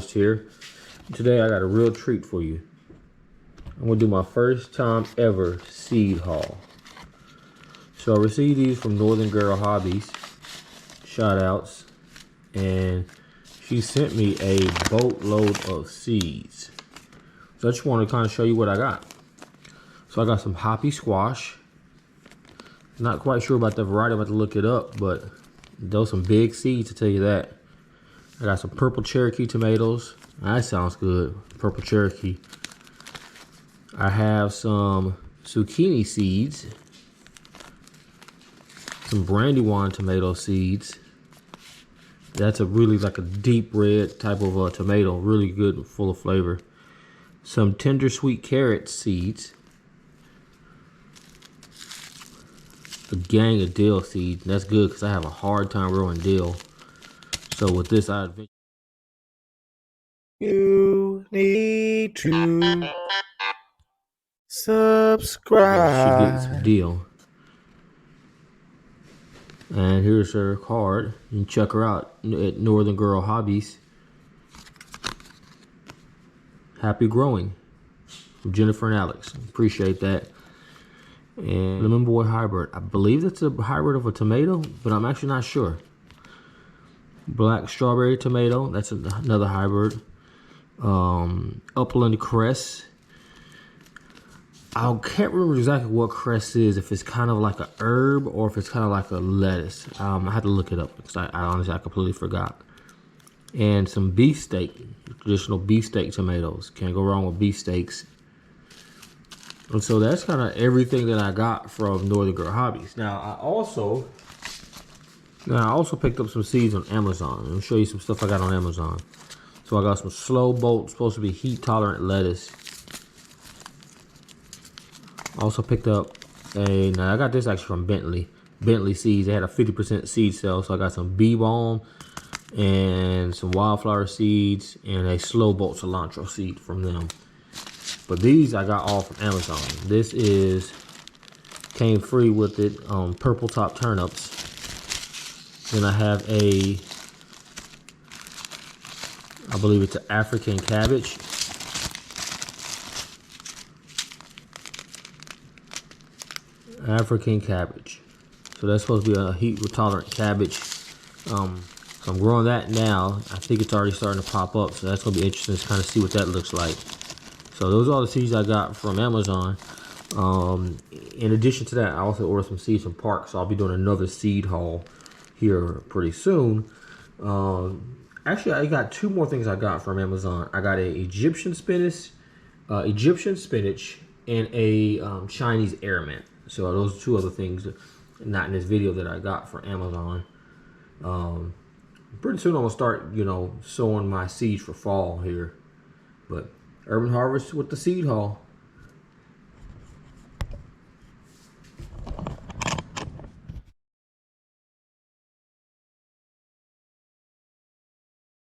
Harvest here. Today I got a real treat for you. I'm gonna do my first time ever seed haul. So I received these from Northern Girl Hobbies, shout outs, and she sent me a boatload of seeds. So I just want to kind of show you what I got. So I got some hoppy squash. Not quite sure about the variety, I'm about to look it up, but those some big seeds to tell you that. I got some purple Cherokee tomatoes. That sounds good, purple Cherokee. I have some zucchini seeds, some Brandywine tomato seeds. That's a really like a deep red type of tomato, really good and full of flavor. Some tender sweet carrot seeds. A gang of dill seeds. That's good because I have a hard time growing dill. So with this, You need to subscribe. she gets some deal. And here's her card. You can check her out at Northern Girl Hobbies. Happy growing. From Jennifer and Alex. Appreciate that. And Lemon Boy hybrid. I believe that's a hybrid of a tomato, but I'm actually not sure. Black strawberry tomato. That's another hybrid. Upland cress. I can't remember exactly what cress is, if it's kind of like a herb or if it's kind of like a lettuce. I had to look it up because I honestly completely forgot. And some beefsteak, traditional beefsteak tomatoes. Can't go wrong with beefsteaks. And so that's kind of everything that I got from Northern Girl Hobbies. Now I also picked up some seeds on Amazon. Let me show you some stuff I got on Amazon. So I got some slow bolt, supposed to be heat tolerant lettuce. Also picked up now I got this actually from Bentley seeds. They had a 50% seed sale, so I got some bee balm and some wildflower seeds and a slow bolt cilantro seed from them. But these I got all from Amazon. This came free with it, purple top turnips. Then I have I believe it's an African cabbage. African cabbage. So that's supposed to be a heat tolerant cabbage. So I'm growing that now. I think it's already starting to pop up. So that's going to be interesting to kind of see what that looks like. So those are all the seeds I got from Amazon. In addition to that, I also ordered some seeds from Park. So I'll be doing another seed haul here pretty soon. Actually, I got two more things I got from Amazon. I got a Egyptian spinach, and a Chinese air mint. So those are two other things, not in this video, that I got from Amazon. Pretty soon I'm gonna start, sowing my seeds for fall here. But Urban Harvest with the seed haul.